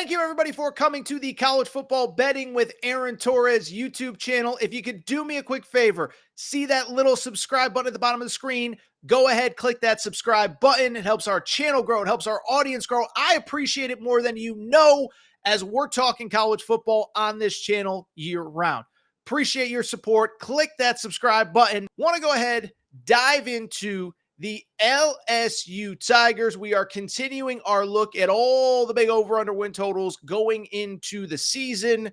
Thank you, everybody, for coming to the College Football Betting with Aaron Torres YouTube channel. If you could do me a quick favor, see that little subscribe button at the bottom of the screen. Go ahead, click that subscribe button. It helps our channel grow. It helps our audience grow. I appreciate it more than you know as we're talking college football on this channel year round. Appreciate your support. Click that subscribe button. Want to go ahead, dive into the LSU Tigers. We are continuing our look at all the big over-under win totals going into the season.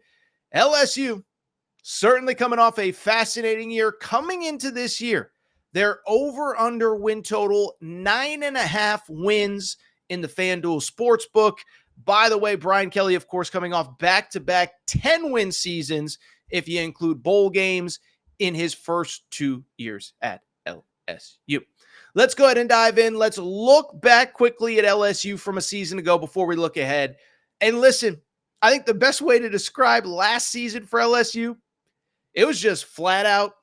LSU certainly coming off a fascinating year. Coming into this year, their over-under win total, 9.5 wins in the FanDuel Sportsbook. By the way, Brian Kelly, of course, coming off back-to-back 10-win seasons, if you include bowl games, in his first 2 years at LSU. Let's go ahead and dive in. Let's look back quickly at LSU from a season ago before we look ahead. And listen, I think the best way to describe last season for LSU, it was just flat out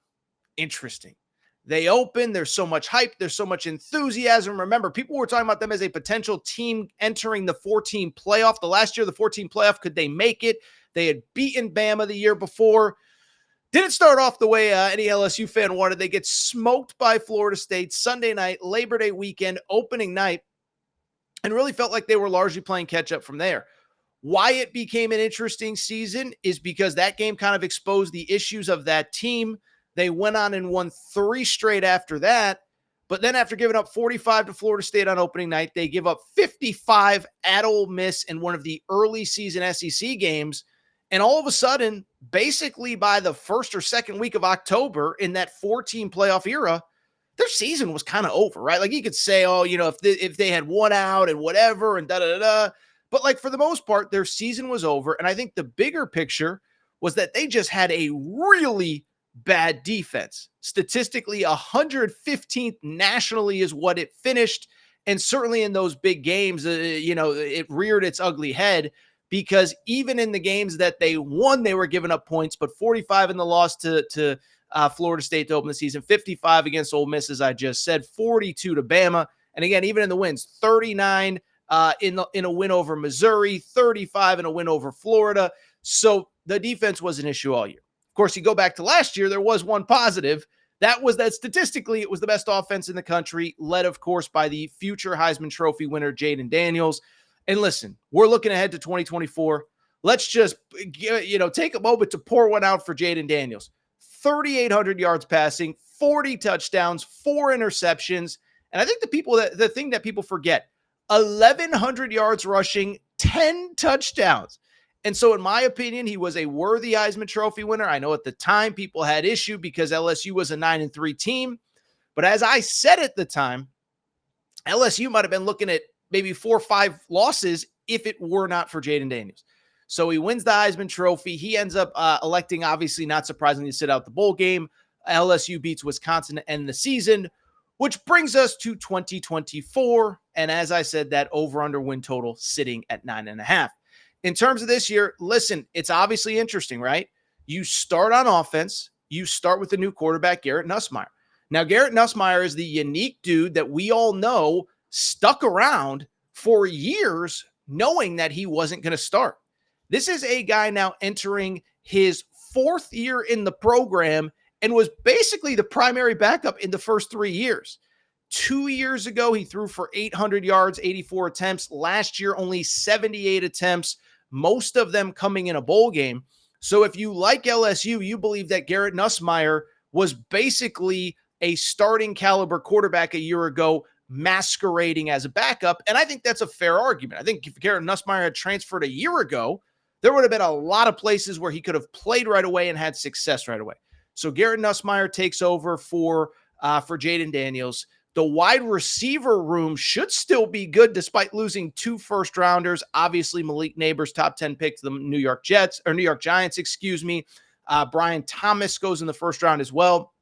interesting. They opened, there's so much hype, there's so much enthusiasm. Remember, people were talking about them as a potential team entering the 14 playoff. The last year, the 14 playoff, could they make it? They had beaten Bama the year before. Didn't start off the way any LSU fan wanted. They get smoked by Florida State Sunday night, Labor Day weekend, opening night, and really felt like they were largely playing catch up from there. Why it became an interesting season is because that game kind of exposed the issues of that team. They went on and won 3 straight after that, but then after giving up 45 to Florida State on opening night, they give up 55 at Ole Miss in one of the early season SEC games. And all of a sudden, basically by the first or second week of October in that 14 playoff era, their season was kind of over, right? Like you could say, oh, you know, if they had won out and whatever and da-da-da-da. But like for the most part, their season was over. And I think the bigger picture was that they just had a really bad defense. Statistically, 115th nationally is what it finished. And certainly in those big games, it reared its ugly head. Because even in the games that they won, they were giving up points, but 45 in the loss to Florida State to open the season, 55 against Ole Miss, as I just said, 42 to Bama. And again, even in the wins, 39 in a win over Missouri, 35 in a win over Florida. So the defense was an issue all year. Of course, you go back to last year, there was one positive. That was that statistically, it was the best offense in the country, led, of course, by the future Heisman Trophy winner, Jayden Daniels. And listen, we're looking ahead to 2024. Let's just, take a moment to pour one out for Jayden Daniels. 3,800 yards passing, 40 touchdowns, 4 interceptions. And I think the thing that people forget, 1,100 yards rushing, 10 touchdowns. And so in my opinion, he was a worthy Heisman Trophy winner. I know at the time people had issue because LSU was a 9-3 team. But as I said at the time, LSU might have been looking at maybe 4 or 5 losses if it were not for Jayden Daniels. So he wins the Heisman Trophy. He ends up electing, obviously, not surprisingly, to sit out the bowl game. LSU beats Wisconsin to end the season, which brings us to 2024. And as I said, that over-under win total sitting at 9.5. In terms of this year, listen, it's obviously interesting, right? You start on offense. You start with the new quarterback, Garrett Nussmeier. Now, Garrett Nussmeier is the unique dude that we all know stuck around for years knowing that he wasn't going to start. This is a guy now entering his 4th year in the program and was basically the primary backup in the first 3 years. 2 years ago, he threw for 800 yards, 84 attempts. Last year, only 78 attempts, most of them coming in a bowl game. So if you like LSU, you believe that Garrett Nussmeier was basically a starting caliber quarterback a year ago, masquerading as a backup. And I think that's a fair argument. I think if Garrett Nussmeier had transferred a year ago, there would have been a lot of places where he could have played right away and had success right away. So Garrett Nussmeier takes over for Jayden Daniels. The wide receiver room should still be good despite losing 2 first-rounders. Obviously, Malik Neighbors, top 10 pick to the New York Giants. Brian Thomas goes in the first round as well.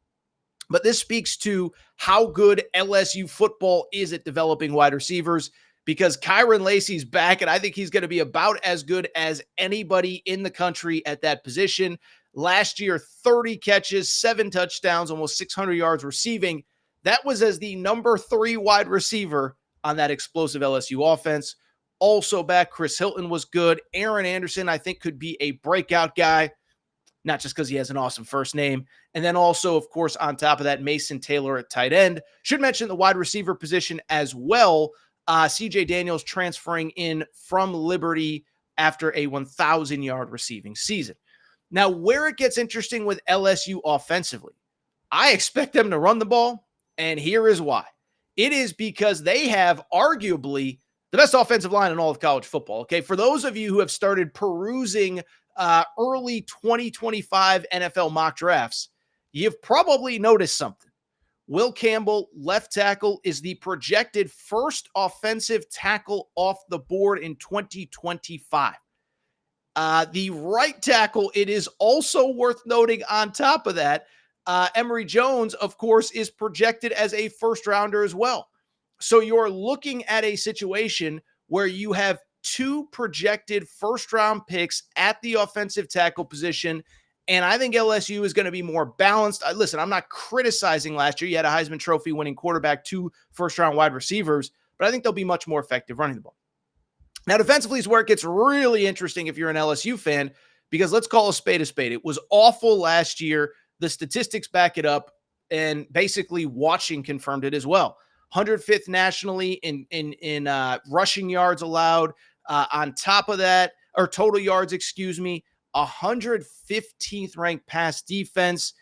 But this speaks to how good LSU football is at developing wide receivers because Kyron Lacy's back, and I think he's going to be about as good as anybody in the country at that position. Last year, 30 catches, 7 touchdowns, almost 600 yards receiving. That was as the number 3 wide receiver on that explosive LSU offense. also back. Chris Hilton was good. Aaron Anderson, I think, could be a breakout guy, not just because he has an awesome first name. And then also, of course, on top of that, Mason Taylor at tight end. Should mention the wide receiver position as well. CJ Daniels transferring in from Liberty after a 1,000-yard receiving season. Now, where it gets interesting with LSU offensively, I expect them to run the ball, and here is why. It is because they have arguably the best offensive line in all of college football. Okay, for those of you who have started perusing early 2025 NFL mock drafts, you've probably noticed something. Will Campbell, left tackle, is the projected first offensive tackle off the board in 2025. The right tackle, it is also worth noting on top of that, Emory Jones, of course, is projected as a first rounder as well. So you're looking at a situation where you have two projected first round picks at the offensive tackle position. And I think LSU is going to be more balanced. Listen, I'm not criticizing last year. You had a Heisman Trophy winning quarterback, two first round wide receivers, but I think they'll be much more effective running the ball. Now, defensively is where it gets really interesting if you're an LSU fan, because let's call a spade a spade. It was awful last year. The statistics back it up, and basically watching confirmed it as well. 105th nationally in rushing yards allowed. On top of that, or total yards, 115th ranked pass defense.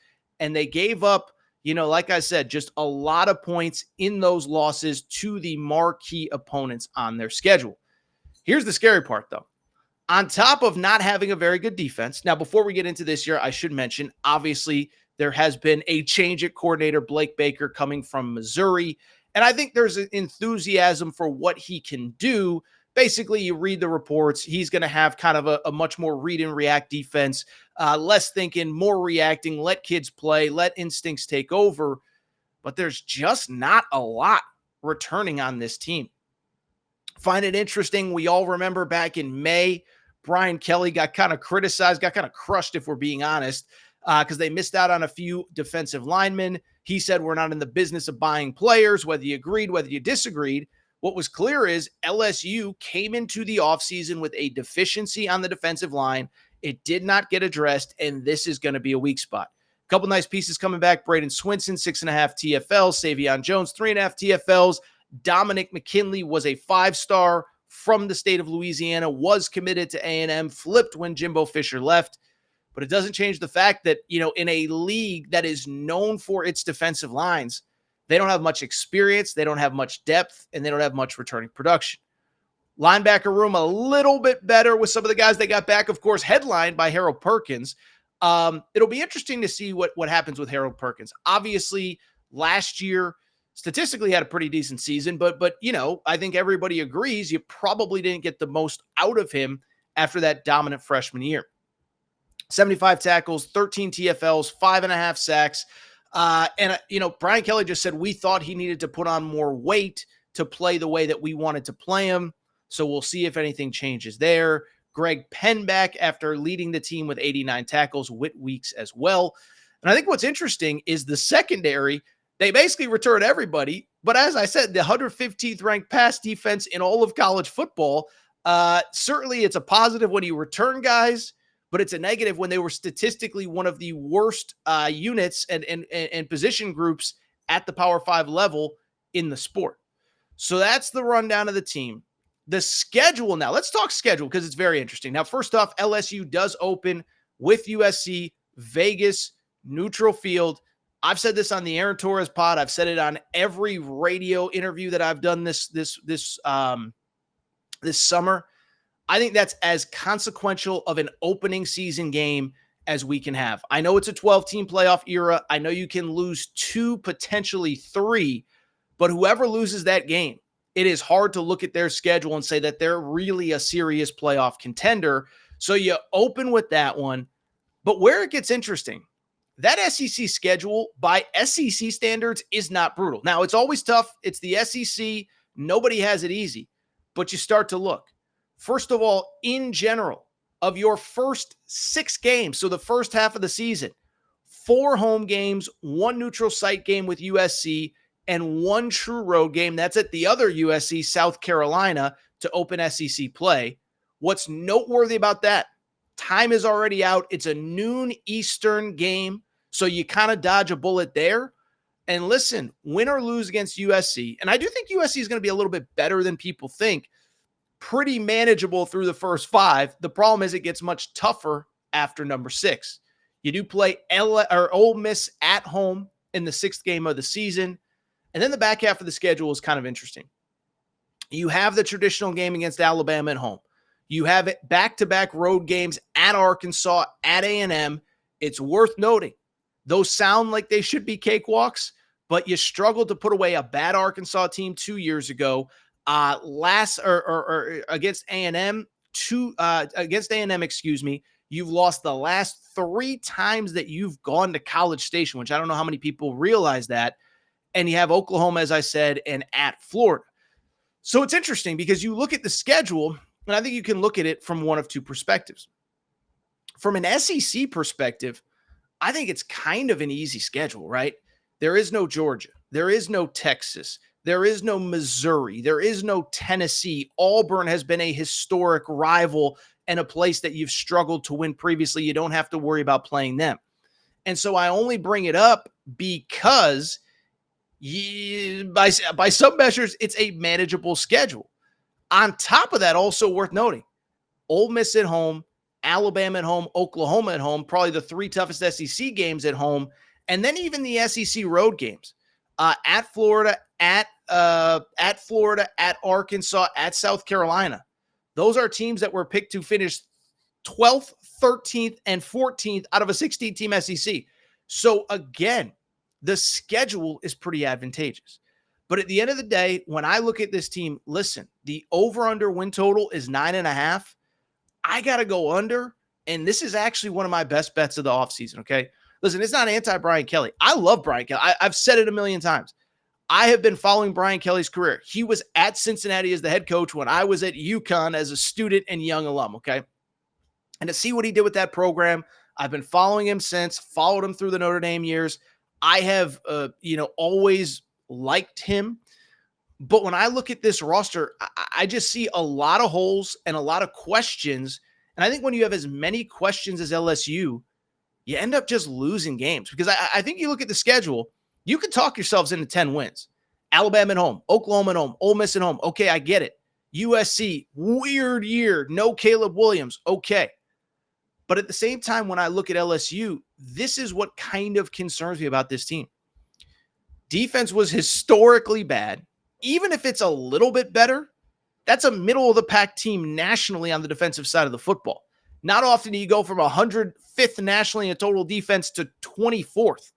And they gave up, like I said, just a lot of points in those losses to the marquee opponents on their schedule. Here's the scary part, though. On top of not having a very good defense, now, before we get into this year, I should mention, obviously, there has been a change at coordinator, Blake Baker, coming from Missouri. And I think there's an enthusiasm for what he can do. Basically, you read the reports, he's going to have kind of a much more read and react defense, less thinking, more reacting, let kids play, let instincts take over. But there's just not a lot returning on this team. Find it interesting. We all remember back in May, Brian Kelly got kind of criticized, got kind of crushed, if we're being honest, because they missed out on a few defensive linemen. He said, we're not in the business of buying players, whether you agreed, whether you disagreed. What was clear is LSU came into the offseason with a deficiency on the defensive line. It did not get addressed, and this is going to be a weak spot. A couple nice pieces coming back. Braden Swinson, 6.5 TFLs. Savion Jones, 3.5 TFLs. Dominic McKinley was a 5-star from the state of Louisiana, was committed to A&M, flipped when Jimbo Fisher left. But it doesn't change the fact that, in a league that is known for its defensive lines, they don't have much experience, they don't have much depth, and they don't have much returning production. Linebacker room a little bit better with some of the guys they got back, of course, headlined by Harold Perkins. It'll be interesting to see what happens with Harold Perkins. Obviously, last year, statistically had a pretty decent season, but I think everybody agrees you probably didn't get the most out of him after that dominant freshman year. 75 tackles, 13 TFLs, 5.5 sacks. Brian Kelly just said we thought he needed to put on more weight to play the way that we wanted to play him. So we'll see if anything changes there. Greg Penn back after leading the team with 89 tackles, Whit Weeks as well. And I think what's interesting is the secondary. They basically returned everybody. But as I said, the 115th ranked pass defense in all of college football, certainly it's a positive when you return guys, but it's a negative when they were statistically one of the worst units and position groups at the Power 5 level in the sport. So that's the rundown of the team. The schedule now. Let's talk schedule because it's very interesting. Now, first off, LSU does open with USC, Vegas, neutral field. I've said this on the Aaron Torres pod. I've said it on every radio interview that I've done this summer. I think that's as consequential of an opening season game as we can have. I know it's a 12-team playoff era. I know you can lose 2, potentially 3, but whoever loses that game, it is hard to look at their schedule and say that they're really a serious playoff contender. So you open with that one. But where it gets interesting, that SEC schedule by SEC standards is not brutal. Now, it's always tough. It's the SEC. Nobody has it easy. But you start to look. First of all, in general, of your first 6 games, so the first half of the season, 4 home games, 1 neutral site game with USC, and 1 true road game. That's at the other USC, South Carolina. to open SEC play. What's noteworthy about that? Time is already out. It's a noon Eastern game, so you kind of dodge a bullet there. And listen, win or lose against USC, and I do think USC is going to be a little bit better than people think, pretty manageable through the first 5. The problem is it gets much tougher after number 6. You do play Ole Miss at home in the 6th game of the season, and then the back half of the schedule is kind of interesting. You have the traditional game against Alabama at home. You have it back-to-back road games at Arkansas, at A&M. It's worth noting, those sound like they should be cakewalks, but you struggled to put away a bad Arkansas team 2 years ago. Against A&M, you've lost the last 3 times that you've gone to College Station, which I don't know how many people realize that. And you have Oklahoma, as I said, and at Florida. So it's interesting because you look at the schedule, and I think you can look at it from one of 2 perspectives. From an SEC perspective, I think it's kind of an easy schedule, right? There is no Georgia. There is no Texas. There is no Missouri. There is no Tennessee. Auburn has been a historic rival and a place that you've struggled to win previously. You don't have to worry about playing them. And so I only bring it up because by some measures, it's a manageable schedule. On top of that, also worth noting, Ole Miss at home, Alabama at home, Oklahoma at home, probably the 3 toughest SEC games at home, and then even the SEC road games at Florida, at Arkansas, at South Carolina. Those are teams that were picked to finish 12th, 13th, and 14th out of a 16-team SEC. So again, the schedule is pretty advantageous. But at the end of the day, when I look at this team, listen, the over-under win total is 9.5. I got to go under, and this is actually one of my best bets of the offseason, okay? Listen, it's not anti-Brian Kelly. I love Brian Kelly. I've said it a million times. I have been following Brian Kelly's career. He was at Cincinnati as the head coach when I was at UConn as a student and young alum, okay? And to see what he did with that program, I've been following him since, followed him through the Notre Dame years. I have, always liked him. But when I look at this roster, I just see a lot of holes and a lot of questions. And I think when you have as many questions as LSU, you end up just losing games. Because I think you look at the schedule, you could talk yourselves into 10 wins. Alabama at home, Oklahoma at home, Ole Miss at home. Okay, I get it. USC, weird year. No Caleb Williams. Okay. But at the same time, when I look at LSU, this is what kind of concerns me about this team. Defense was historically bad. Even if it's a little bit better, that's a middle-of-the-pack team nationally on the defensive side of the football. Not often do you go from 105th nationally in total defense to 24th.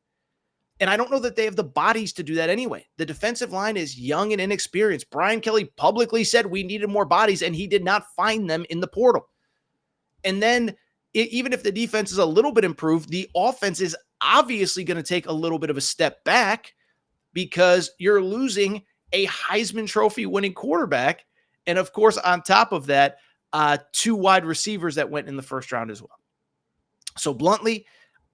And I don't know that they have the bodies to do that anyway. The defensive line is young and inexperienced. Brian Kelly publicly said we needed more bodies, and he did not find them in the portal. And then even if the defense is a little bit improved, the offense is obviously going to take a little bit of a step back because you're losing a Heisman Trophy winning quarterback. And of course, on top of that, 2 wide receivers that went in the first round as well. So bluntly,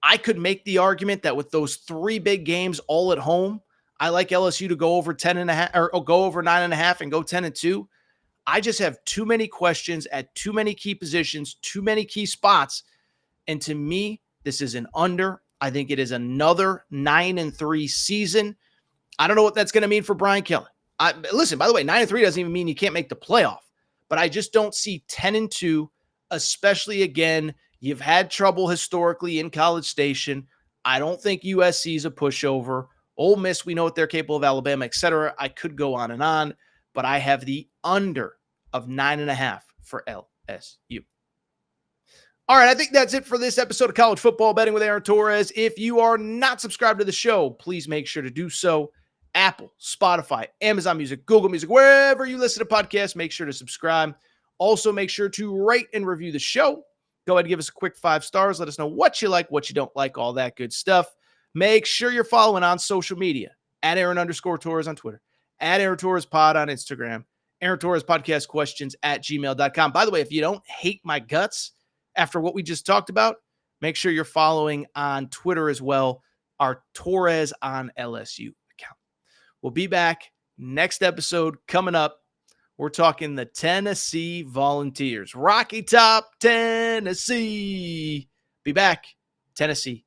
I could make the argument that with those 3 big games all at home, I like LSU to go over 10.5 or go over 9.5 and go 10-2. I just have too many questions at too many key positions, too many key spots. And to me, this is an under. I think it is another 9-3 season. I don't know what that's going to mean for Brian Kelly. Listen, by the way, 9-3 doesn't even mean you can't make the playoff. But I just don't see 10-2, especially again, you've had trouble historically in College Station. I don't think USC is a pushover. Ole Miss, we know what they're capable of, Alabama, etc. I could go on and on, but I have the under of 9.5 for LSU. All right, I think that's it for this episode of College Football Betting with Aaron Torres. If you are not subscribed to the show, please make sure to do so. Apple, Spotify, Amazon Music, Google Music, wherever you listen to podcasts, make sure to subscribe. Also, make sure to rate and review the show. Go ahead and give us a quick 5 stars. Let us know what you like, what you don't like, all that good stuff. Make sure you're following on social media at Aaron_Torres on Twitter, at Aaron Torres Pod on Instagram, Aaron Torres Podcast Questions at gmail.com. By the way, if you don't hate my guts after what we just talked about, make sure you're following on Twitter as well, our Torres on LSU account. We'll be back next episode coming up. We're talking the Tennessee Volunteers. Rocky Top, Tennessee. Be back. Tennessee